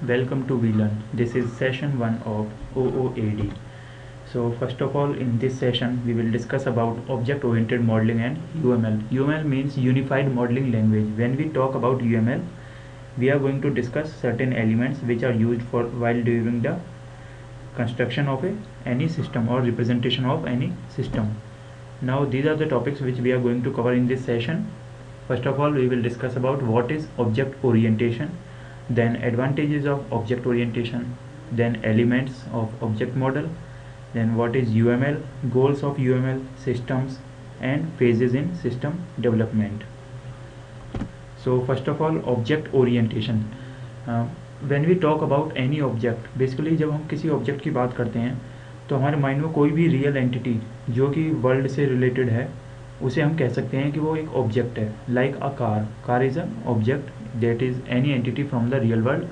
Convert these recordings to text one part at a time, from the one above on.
Welcome to VLearn. This is session 1 of OOAD. So first of all, in this session we will discuss about object oriented modeling and UML. UML means unified modeling language. When we talk about UML, we are going to discuss certain elements which are used for while during the construction of any system or representation of any system. Now these are the topics which we are going to cover in this session. First of all, we will discuss about what is object orientation, then advantages of object orientation, then elements of object model, then what is UML, goals of UML, systems and phases in system development. So first of all, object orientation. When we talk about any object, basically जब हम किसी object की बात करते हैं तो हमारे mind में कोई भी रियल एंटिटी जो कि वर्ल्ड से रिलेटेड है उसे हम कह सकते हैं कि वो एक ऑब्जेक्ट है. Like a car is a object that is any entity from the real world,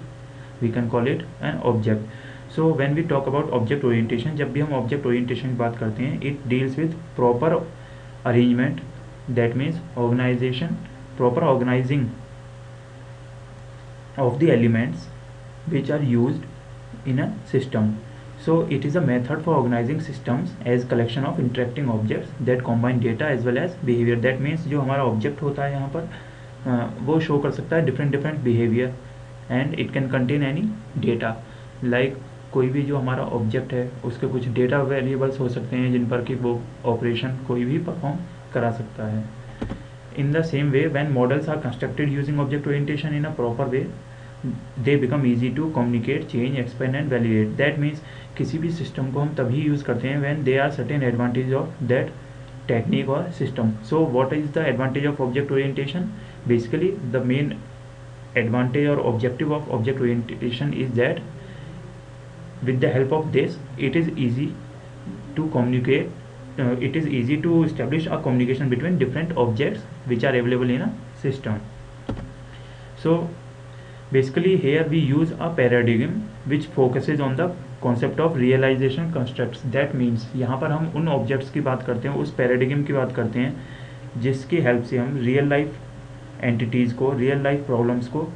we can call it an object. So when we talk about object orientation, जब भी हम ऑब्जेक्ट ओरिएंटेशन की बात करते हैं, it deals with proper arrangement, that means organisation, proper organizing of the elements which are used in a system. So it is a method for organizing systems as collection of interacting objects that combine data as well as behavior. That means जो हमारा object होता है यहाँ पर वो show कर सकता है different behaviour and it can contain any data. Like कोई भी जो हमारा ऑब्जेक्ट है उसके कुछ डेटा वेरिएबल्स हो सकते हैं जिन पर कि वो ऑपरेशन कोई भी परफॉर्म करा सकता है. In the same way, when models are constructed using object orientation in a proper way, they become easy to communicate, change, expand and validate. That means किसी भी सिस्टम को हम तभी यूज़ करते हैं when there are certain advantage of that technique or system. So what is the advantage of object orientation? Basically the main advantage or objective of object orientation is that with the help of this it is easy to communicate. It is easy to establish a communication between different objects which are available in a system. So basically here we use a paradigm which focuses on the concept of realization constructs. That means यहाँ पर हम उन objects की बात करते हैं, उस paradigm की बात करते हैं जिसकी हेल्प से हम रियल लाइफ एंटिटीज़ को, रियल लाइफ प्रॉब्लम्स को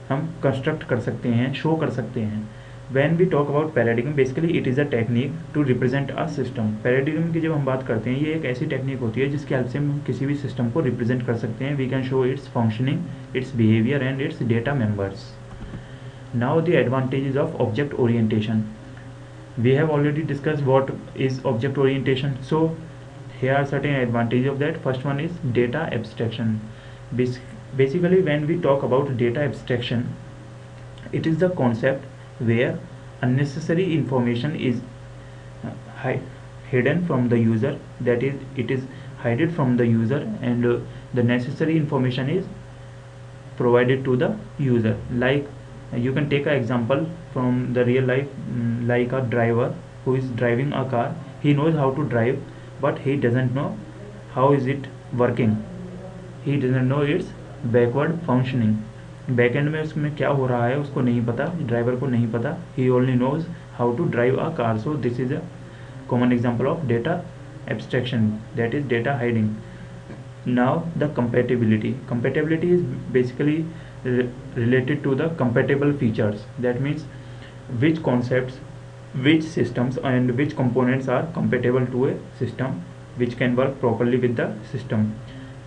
हम कंस्ट्रक्ट कर सकते हैं, शो कर सकते हैं. When we talk about paradigm, basically it is a technique to represent a system. Paradigm की जब हम बात करते हैं, ये एक ऐसी टेक्निक होती है जिसकी हेल्प से हम किसी भी सिस्टम को रिप्रेजेंट कर सकते हैं. We can show its functioning, its behavior and its data members. Now the advantages of object orientation. We have already discussed what is object orientation. So here are certain advantages of that. First one is data abstraction. Basically when we talk about data abstraction, it is the concept where unnecessary information is hidden from the user, that is it is hidden from the user and the necessary information is provided to the user. Like you can take an example from the real life, like a driver who is driving a car. He knows how to drive but he doesn't know how is it working, he doesn't know its backward functioning. Back and में उसमें क्या हो रहा है उसको नहीं पता, driver को नहीं पता. He only knows how to drive a car. So this is a common example of data abstraction, that is data hiding. Now the compatibility is basically related to the compatible features. That means which concepts, which systems and which components are compatible to a system which can work properly with the system.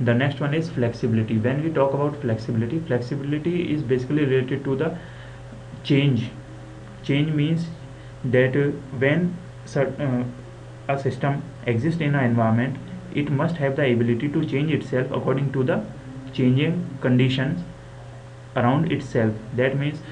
The next one is flexibility. When we talk about flexibility is basically related to the change. Change means that when a system exists in an environment, it must have the ability to change itself according to the changing conditions around itself. That means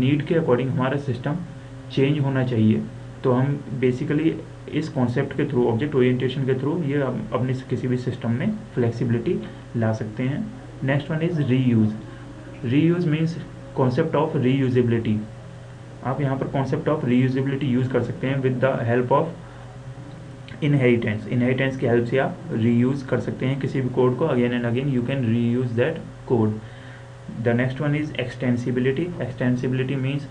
need के according हमारा system change होना चाहिए. तो हम basically इस concept के through, object orientation के through, ये अपने किसी भी सिस्टम में फ्लेक्सिबिलिटी ला सकते हैं. Next one is reuse means concept of reusability. आप यहाँ पर कॉन्सेप्ट ऑफ रीयूजेबिलिटी यूज़ कर सकते हैं with the help of inheritance की हेल्प से आप रीयूज़ कर सकते हैं किसी भी कोड को. Again and again you can reuse that code. The next one is extensibility means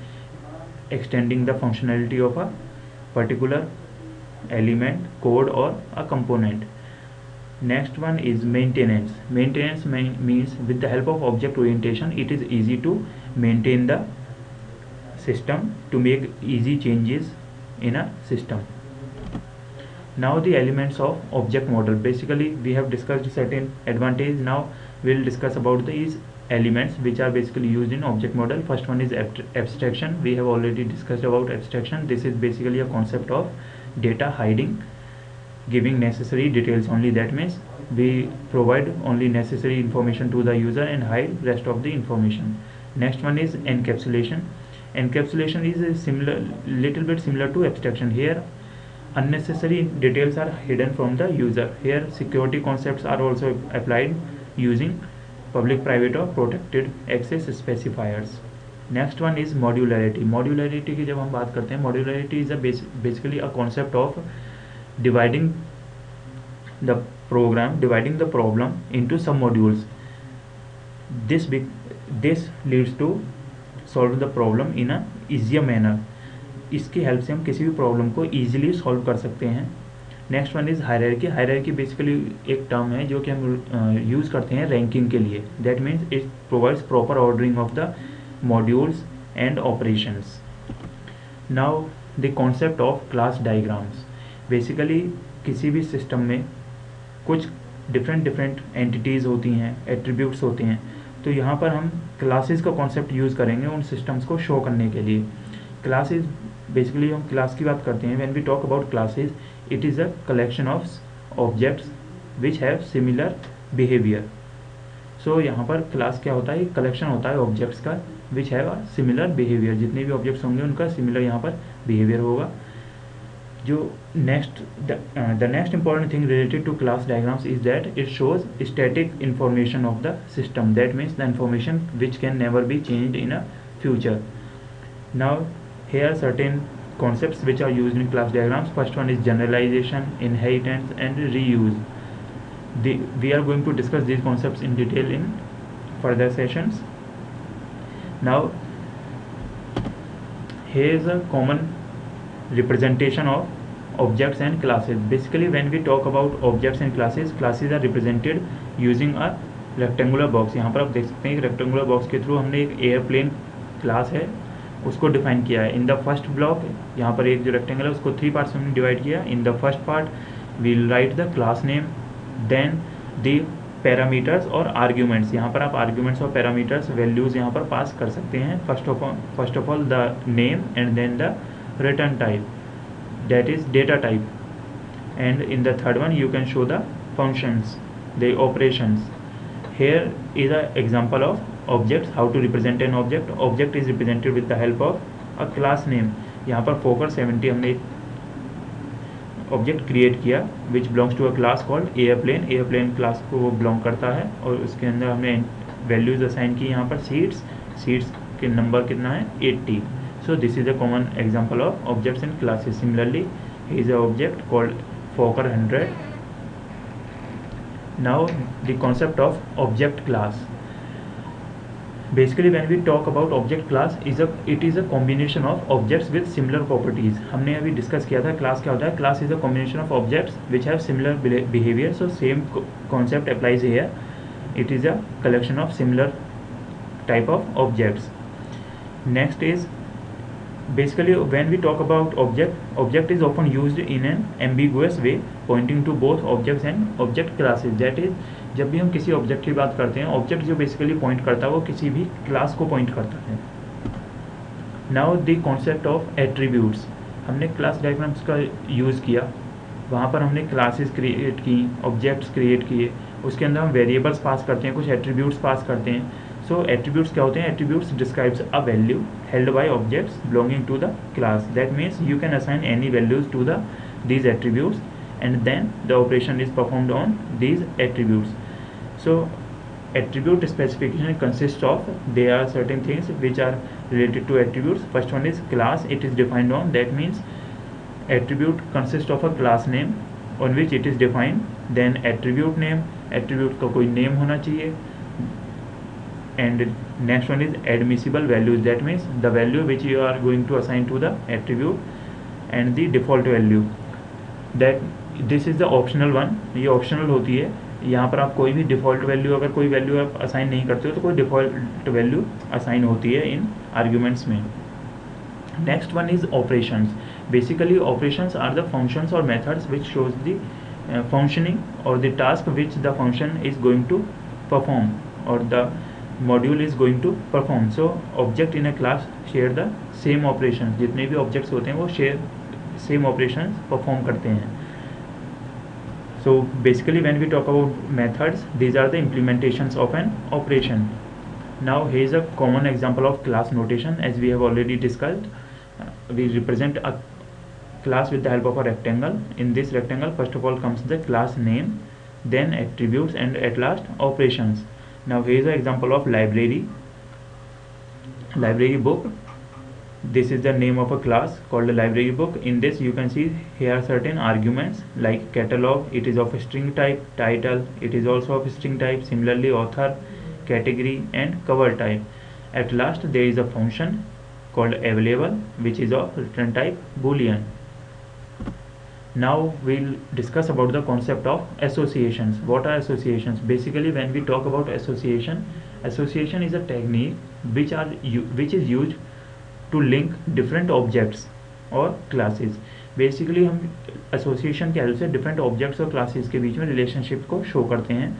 extending the functionality of a particular element, code or a component. Next one is maintenance means with the help of object orientation it is easy to maintain the system to make easy changes in a system. Now the elements of object model. Basically we have discussed certain advantage. Now we will discuss about these elements which are basically used in object model. First one is abstraction. We have already discussed about abstraction. This is basically a concept of data hiding, giving necessary details only. That means we provide only necessary information to the user and hide rest of the information. Next one is encapsulation. Encapsulation is a little bit similar to abstraction. Here unnecessary details are hidden from the user. Here security concepts are also applied using public, private or protected access specifiers. Next one is modularity. Modularity की जब हम बात करते हैं, modularity is a basically a concept of dividing the problem into some modules. This leads to solve the problem in a easier manner. इसकी help से हम किसी भी प्रॉब्लम को ईजिली सॉल्व कर सकते हैं. Next one is hierarchy. Hierarchy basically एक टर्म है जो कि हम यूज़ करते हैं रैंकिंग के लिए. That means it provides proper ordering of the modules and operations. Now the concept of class diagrams. Basically किसी भी सिस्टम में कुछ डिफरेंट एंटिटीज़ होती हैं, एट्रीब्यूट्स होते हैं. तो यहाँ पर हम क्लासेस का कॉन्सेप्ट यूज़ करेंगे उन सिस्टम्स को शो करने के लिए. क्लासेस बेसिकली हम क्लास की बात करते हैं. When we talk about classes, it is a collection of objects which have similar behaviour. सो यहाँ पर क्लास क्या होता है, एक कलेक्शन होता है ऑब्जेक्ट्स का which have a similar behaviour. जितने भी ऑब्जेक्ट्स होंगे उनका सिमिलर यहाँ पर बिहेवियर होगा. जो the next important thing related to class diagrams is that it shows static information of the system. That means the information which can never be changed in a future. Now here certain concepts which are used in class diagrams. First one is generalization, inheritance and reuse. We are going to discuss these concepts in detail in further sessions. Now here is a common representation of objects and classes. Basically when we talk about objects and classes are represented using a rectangular box. यहाँ पर आप देख सकते हैं एक rectangular box के through हमने एक एयरप्लेन क्लास है उसको डिफाइन किया है. इन द फर्स्ट ब्लॉक यहाँ पर एक जो रेक्टेंगल है उसको 3 पार्ट्स में डिवाइड किया. In the first part we'll write the class name, then the parameters और आर्ग्यूमेंट्स. यहाँ पर आप आर्ग्यूमेंट्स और पैरामीटर्स वैल्यूज़ यहाँ पर पास कर सकते हैं. First of all the name and then the return type, that is data type. And in the third one you can show the functions, the operations. Here is an example of objects. How to represent an object? Object is represented with the help of a class name. यहाँ पर फोकर 70 हमने object create किया which belongs to a class called airplane. airplane class को वो belong करता है और उसके अंदर हमने वैल्यूज असाइन की. यहाँ पर सीट्स के नंबर कितना है 80. So this is a common example of objects and classes. Similarly, here is an object called fokker 100. Now the concept of object class. Basically when we talk about object class, it is a combination of objects with similar properties. हमने अभी discuss किया था class क्या होता है. Class is a combination of objects which have similar behavior. So same concept applies here. It is a collection of similar type of objects. Next is basically when we talk about object is often used in an ambiguous way pointing to both objects and object classes. That is जब भी हम किसी object की बात करते हैं, object जो basically point करता है वो किसी भी क्लास को पॉइंट करता है. Now the concept of attributes. हमने क्लास डायग्राम्स का यूज़ किया, वहाँ पर हमने क्लासेस क्रिएट की, ऑब्जेक्ट्स क्रिएट किए, उसके अंदर हम वेरिएबल्स पास करते हैं, कुछ एट्रीब्यूट्स पास करते हैं. So attributes क्या होते हैं? Attributes describes a value held by objects belonging to the class. That means you can assign any values to these attributes and then the operation is performed on these attributes. So attribute specification consists of, there are certain things which are related to attributes. First one is class. It is defined on, that means attribute consists of a class name on which it is defined. Then attribute name, attribute का कोई name होना चाहिए. And next one is admissible values. That means the value which you are going to assign to the attribute and the default value. That this is the optional one. ये optional होती है. यहाँ पर आप कोई भी default value, अगर कोई value आप assign नहीं करते हो तो कोई default value assign होती है इन arguments में. Next one is operations. Basically operations are the functions or methods which shows the functioning or the task which the function is going to perform or the module is going to perform. So object in a class share the same operations. जितने भी objects होते हैं वो share same operations perform करते हैं. So basically when we talk about methods, these are the implementations of an operation. Now here is a common example of class notation. As we have already discussed, we represent a class with the help of a rectangle. In this rectangle, first of all comes the class name, then attributes, and at last operations. Now here is an example of library book. This is the name of a class called a library book. In this you can see here are certain arguments like catalog, it is of a string type, title, it is also of a string type, similarly author, category, and cover type. At last there is a function called available which is of return type boolean. Now we'll discuss about the concept of associations. What are associations? Basically when we talk about association is a technique which is used to link different objects और classes. Basically हम association के help से different objects और classes के बीच में relationship को show करते हैं.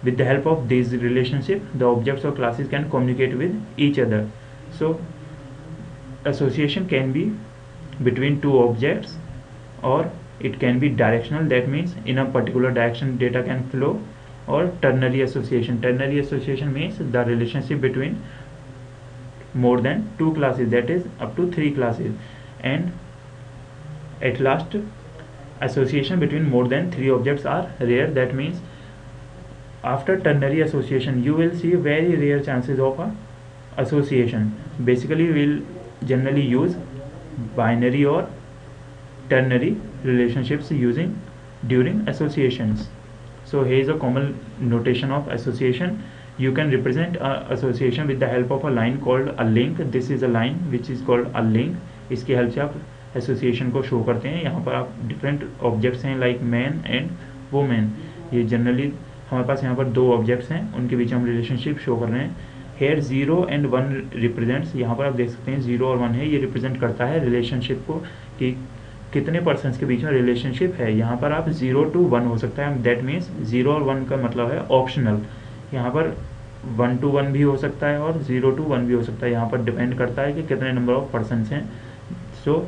With the help of these relationship, the objects or classes can communicate with each other. So association can be between two objects or it can be directional, that means in a particular direction data can flow, or ternary association. Ternary association means the relationship between more than two classes, that is up to 3 classes. And at last association between more than 3 objects are rare, that means after ternary association you will see very rare chances of a association. Basically we will generally use binary or ternary relationships using during associations. So here is a common notation of association. You can represent a association with the help of a line called a link. This is a line which is called a link. इसकी help से आप association को show करते हैं. यहाँ पर आप different objects हैं लाइक मैन एंड वुमेन. ये जनरली हमारे पास यहाँ पर 2 ऑब्जेक्ट्स हैं, उनके बीच हम रिलेशनशिप शो कर रहे हैं. हेयर 0 and 1 रिप्रेजेंट्स, यहाँ पर आप देख सकते हैं 0 और 1 है, ये रिप्रेजेंट करता है रिलेशनशिप को कि कितने पर्सन्स के बीच में रिलेशनशिप है. यहाँ पर आप 0 to 1 हो सकता है, दैट मीन्स 0 और 1 का मतलब है ऑप्शनल. यहाँ पर 1 to 1 भी हो सकता है और 0 to 1 भी हो सकता है. यहाँ पर डिपेंड करता है कि कितने नंबर ऑफ पर्सन्स हैं. So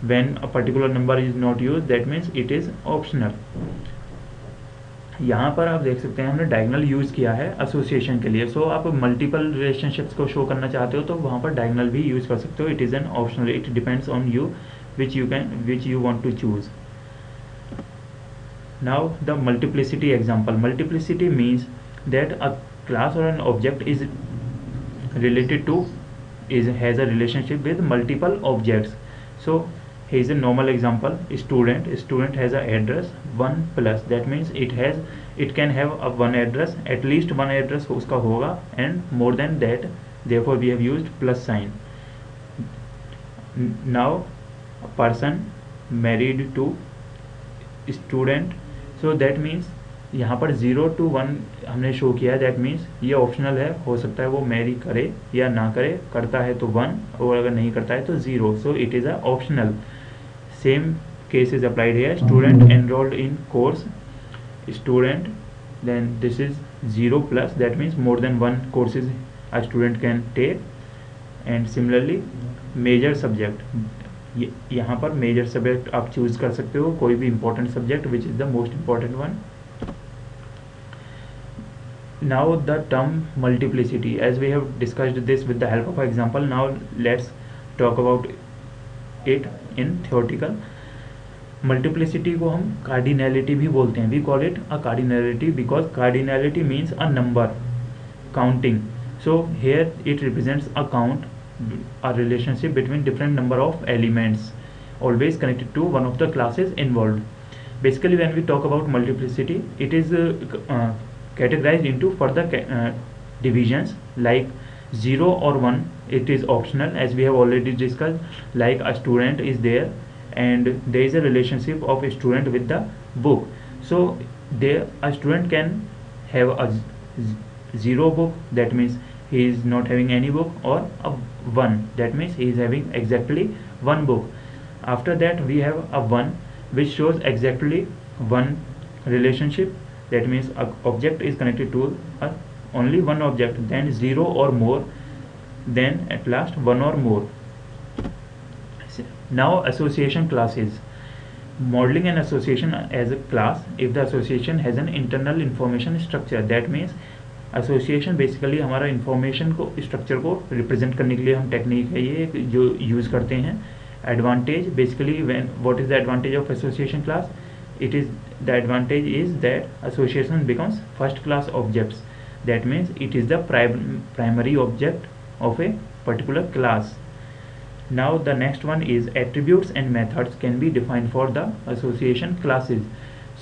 when a particular number is not use, that means it is optional. यहाँ पर आप देख सकते हैं हमने डायगोनल यूज़ किया है एसोसिएशन के लिए. सो आप मल्टीपल रिलेशनशिप्स को शो करना चाहते हो तो वहाँ पर डायगोनल भी यूज़ कर सकते हो. It is an optional, it depends on you which you want to choose. Now the multiplicity example. Multiplicity means that a class or an object is related to has a relationship with multiple objects. So here is a normal example. Student has a address 1 plus, that means it can have a one address, at least one address उसका होगा, and more than that, therefore we have used plus sign. Now a person married to student, so that means यहाँ पर 0 to 1 हमने show किया है, that means ये optional है. हो सकता है वो मैरी करे या ना करे, करता है तो 1 और अगर नहीं करता है तो 0. So it is a optional. Same case is applied here. Student enrolled in course, student, then this is 0 plus, that means more than 1 courses a student can take. And similarly major subject, यहाँ पर major subject आप choose कर सकते हो, कोई भी important subject which is the most important one. Now the term multiplicity, as we have discussed this with the help of example. Now let's talk about it in theoretical. Multiplicity को हम cardinality भी बोलते हैं. We call it a cardinality because cardinality means a number, counting. So here it represents a count, a relationship between different number of elements always connected to one of the classes involved. Basically when we talk about multiplicity, it is categorized into further divisions like 0 or 1. It is optional, as we have already discussed, like a student is there and there is a relationship of a student with the book. So there a student can have a 0 book, that means he is not having any book, or a one, that means he is having exactly one book. After that we have a one which shows exactly one relationship, that means a object is connected to only one object, then zero or more, then at last one or more. Now association classes. Modeling an association as a class if the association has an internal information structure, that means association basically हमारा information को structure को represent करने के लिए हम technique है ये जो यूज़ करते हैं. Advantage basically when what is the advantage of association class, it is the advantage is that association becomes first class objects, that means it is the primary object of a particular class. Now the next one is attributes and methods can be defined for the association classes.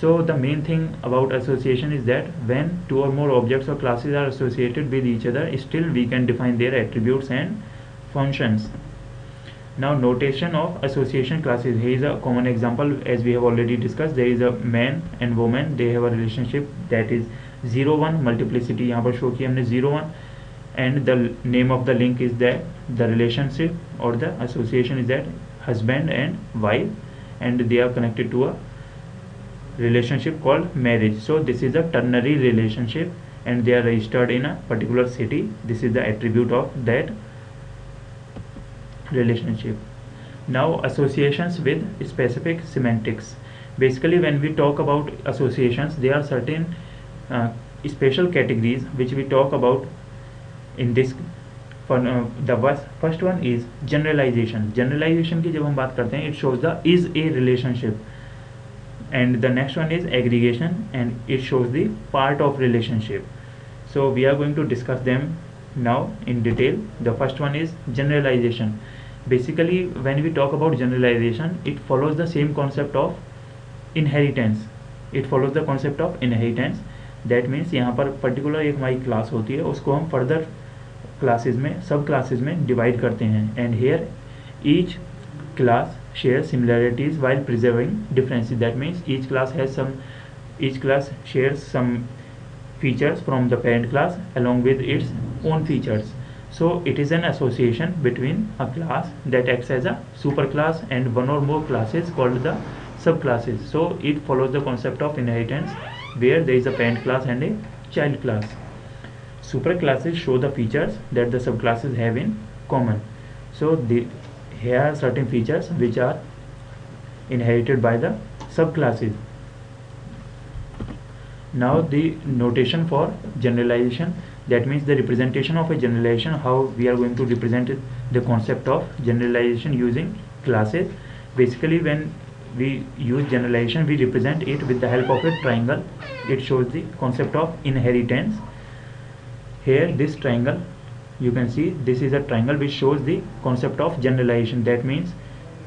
So the main thing about association is that when two or more objects or classes are associated with each other, still we can define their attributes and functions. Now notation of association classes. Here is a common example as we have already discussed. There is a man and woman, they have a relationship that is 0 1 multiplicity यहाँ पर show किया हमने 0 1, and the name of the link is that the relationship or the association is that husband and wife, and they are connected to a relationship called marriage. So this is a ternary relationship and they are registered in a particular city. This is the attribute of that relationship. Now associations with specific semantics. Basically when we talk about associations, there are certain special categories which we talk about in this. The first one is generalization. Generalization की जब हम बात करते हैं, it shows the is a relationship, and the next one is aggregation and it shows the part of relationship. So we are going to discuss them now in detail. The first one is generalization. Basically when we talk about generalization, it follows the same concept of inheritance. It follows the concept of inheritance. That means यहाँ पर particular एक हमारी class होती है, उसको हम further classes में, सब classes में divide करते हैं, and here each class shares similarities while preserving differences. That means each class shares some features from the parent class along with its own features. So it is an association between a class that acts as a superclass and one or more classes called the subclasses. So it follows the concept of inheritance where there is a parent class and a child class. Superclasses show the features that the subclasses have in common. So here are certain features which are inherited by the subclasses. Now the notation for generalization, that means the representation of a generalization, how we are going to represent the concept of generalization using classes. Basically when we use generalization, we represent it with the help of a triangle. It shows the concept of inheritance. Here this triangle, you can see this is a triangle which shows the concept of generalization, that means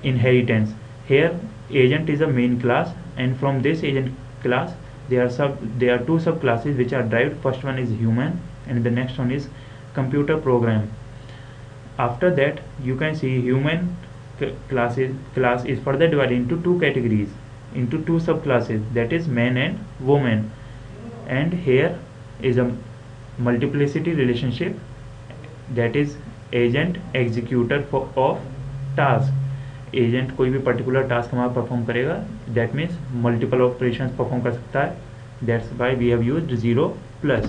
inheritance. Here agent is a main class, and from this agent class there are two subclasses which are derived. First one is human and the next one is computer program. After that you can see human class is further divided into two categories, into two subclasses, that is man and woman. And here is a multiplicity relationship, that is agent executor of task. Agent कोई भी particular task हमारा perform करेगा, that means multiple operations perform कर सकता है. That's why we have used 0+.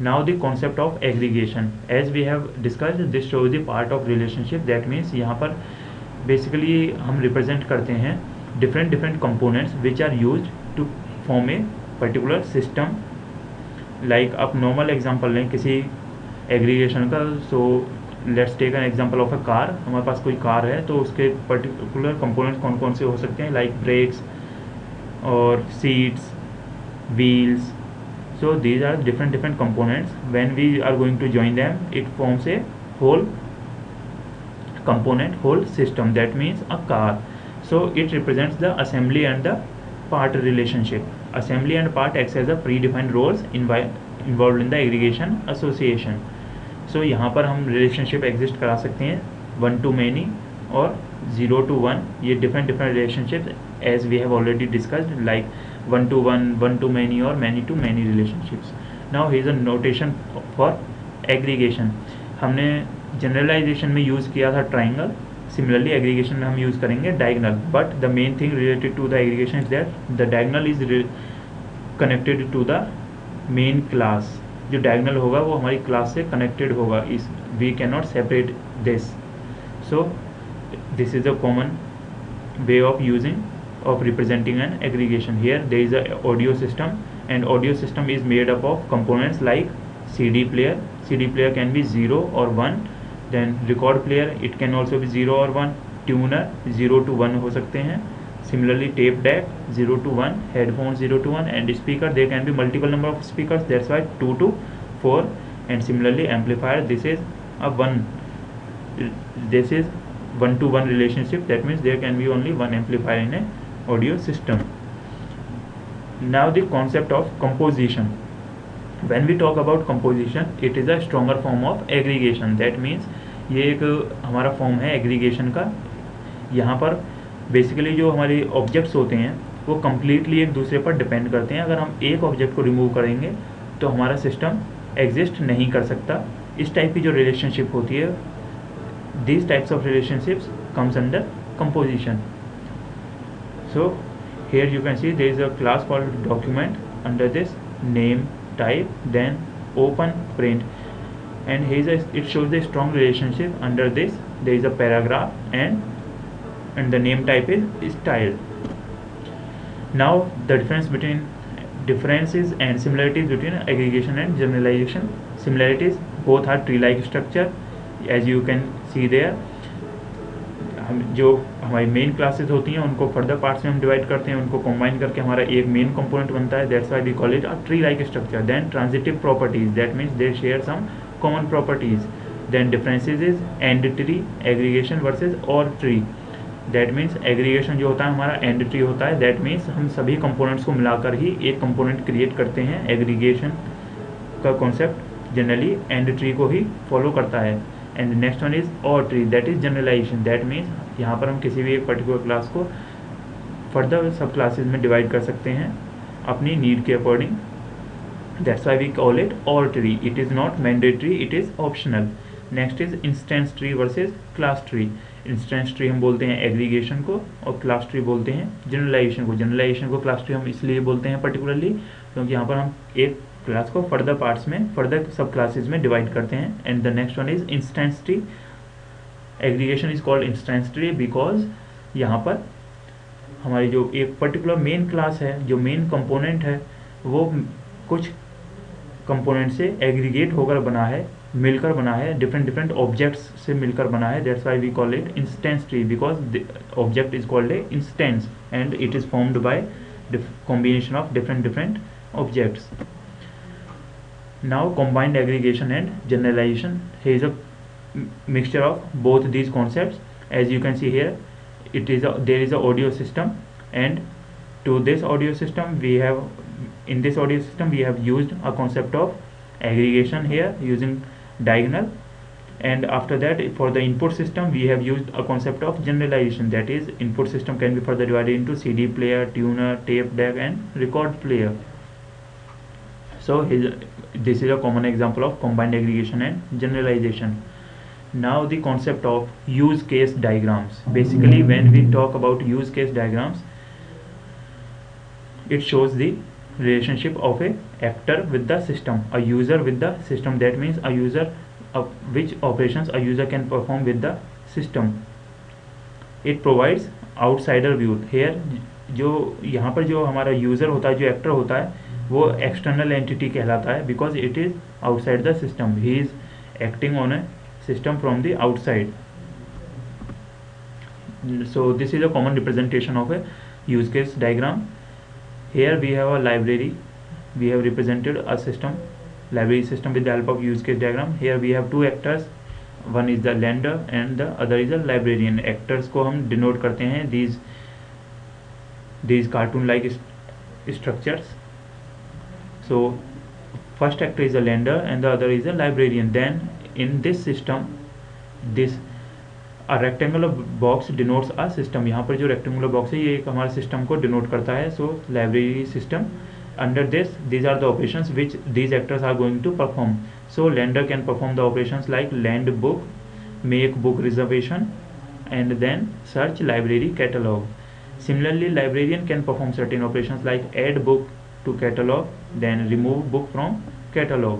Now the concept of aggregation, as we have discussed, this shows the part of relationship. That means यहाँ पर basically हम represent करते हैं different components which are used to form a particular system. Like आप normal example लें किसी aggregation का. So let's take an example of a car. हमारे पास कोई कार है तो उसके पर्टिकुलर कंपोनेंट्स कौन कौन से हो सकते हैं, लाइक ब्रेक्स और seats, wheels. So these are different components. When we are going to join them, it forms a whole component, whole system, that means a car. So it represents the assembly and the part relationship. Assembly and part acts as a predefined roles involved in the aggregation association. So यहाँ पर हम relationship exist करा सकते हैं 1 to many और 0 to 1. ये different relationships as we have already discussed, like 1 to 1, 1 to many और many to many relationships. Now here is a notation for aggregation. हमने जनरलाइजेशन में यूज़ किया था ट्राइंगल, सिमिलरली एग्रीगेशन में हम यूज़ करेंगे diagonal, but the main thing related to the aggregation is that the diagonal is connected to the main class. जो diagonal होगा वो हमारी क्लास से कनेक्टेड होगा, इस we can not separate this. So this is a common way of using of representing an aggregation. Here there is a audio system, and audio system is made up of components like CD player. CD player can be 0 or 1, then record player, it can also be 0 or 1, tuner 0 to 1 हो सकते हैं, similarly tape deck 0 to 1, headphones 0 to 1, and speaker there can be multiple number of speakers, that's why 2 to 4, and similarly amplifier, this is a 1, this is 1-to-1 relationship, that means there can be only one amplifier in a audio system. Now the concept of composition. When we talk about composition, it is a stronger form of aggregation, that means ये एक हमारा form है aggregation का। यहाँ पर basically जो हमारे objects होते हैं वो कम्प्लीटली एक दूसरे पर डिपेंड करते हैं। अगर हम एक ऑब्जेक्ट को रिमूव करेंगे तो हमारा सिस्टम एग्जिस्ट नहीं कर सकता। इस टाइप की जो रिलेशनशिप होती है, these types of relationships comes under composition. So here you can see there is a class called document, under this name type, then open print, and here is it shows the strong relationship. Under this there is a paragraph, and the name type is style. Now the differences and similarities between aggregation and generalization. Similarities, both are tree like structure, as you can see there. हम जो हमारी main classes होती हैं उनको further parts में हम divide करते हैं, उनको कंबाइन करके हमारा एक मेन कंपोनेंट बनता है, that's why we call it a tree like structure. Then transitive properties, that means they share some common properties. Then differences is and tree, aggregation versus और ट्री, दैट मीन्स एग्रीगेशन जो होता है हमारा and tree होता है, that means हम सभी components को मिलाकर ही एक कंपोनेंट क्रिएट करते हैं। एग्रीगेशन का कॉन्सेप्ट जनरली एंड ट्री को ही फॉलो करता है। And next one is or tree, that is generalisation, that means यहाँ पर हम किसी भी एक पर्टिकुलर क्लास को फर्दर सब क्लासेस में डिवाइड कर सकते हैं अपनी नीड के according, that's why we call it or tree. It is not mandatory, it is optional. Next is instance tree versus class tree. Instance tree हम बोलते हैं एग्रीगेशन को, और क्लास ट्री बोलते हैं जनरलाइजेशन को। जनरलाइजेशन को क्लास ट्री हम इसलिए बोलते हैं पर्टिकुलरली क्योंकि यहाँ पर हम एक क्लास को फर्दर पार्ट्स में, फर्दर सब क्लासेस में डिवाइड करते हैं। And the next one is instance tree. Aggregation is called instance tree because यहाँ पर हमारी जो एक पर्टिकुलर मेन क्लास है, जो मेन कंपोनेंट है, वो कुछ कंपोनेंट से एग्रीगेट होकर बना है, मिलकर बना है, डिफरेंट ऑब्जेक्ट्स से मिलकर बना है। That's why we call it instance tree because the object is called a instance and it is formed by combination of different objects. Now combined aggregation and generalization, here is a mixture of both these concepts. As you can see here, there is a audio system, and to this audio system we have used a concept of aggregation here using diagonal, and after that for the input system we have used a concept of generalization, that is input system can be further divided into CD player, tuner, tape deck and record player. So this is a common example of combined aggregation and generalization. Now the concept of use case diagrams. Basically when we talk about use case diagrams, it shows the relationship of a actor with the system, a user with the system, that means a user which operations a user can perform with the system. It provides outsider view. Here जो यहाँ पर जो हमारा user होता है, जो actor होता है, वो एक्सटर्नल एंटिटी कहलाता है because it is outside the system, he is acting on A system from the outside. So this is a common representation of a use case diagram. Here we have a library, we have represented a system, library system with the help of use case diagram. Here we have two actors, one is the lender and the other is a librarian. Actors को हम denote करते हैं these cartoon like structures. So first actor is a lender and the other is a librarian. Then in this system, a rectangular box denotes a system. यहाँ पर जो rectangular box है ये एक हमारे system को denote करता है. So library system, under this these are the operations which these actors are going to perform. So lender can perform the operations like lend book, make book reservation, and then search library catalog. Similarly, librarian can perform certain operations like add book to catalog, then remove book from catalog.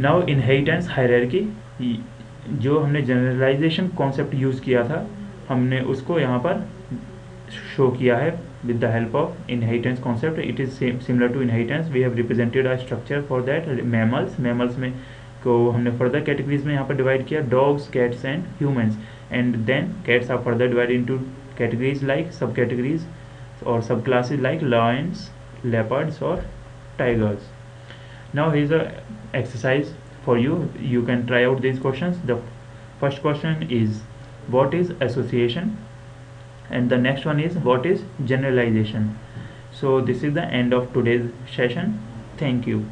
Now inheritance hierarchy, जो हमने generalisation concept use किया था हमने उसको यहाँ पर show किया है with the help of inheritance concept. It is similar to inheritance. We have represented a structure for that. Mammals में को हमने फर्दर कैटेगरीज में यहाँ पर डिवाइड किया, dogs, cats and humans. And then cats are further divide into categories like sub categories और sub classes like lions, leopards और tigers. Now here is a exercise for you. You can try out these questions. The first question is what is association, and the next one is what is generalization. So this is the end of today's session. Thank you.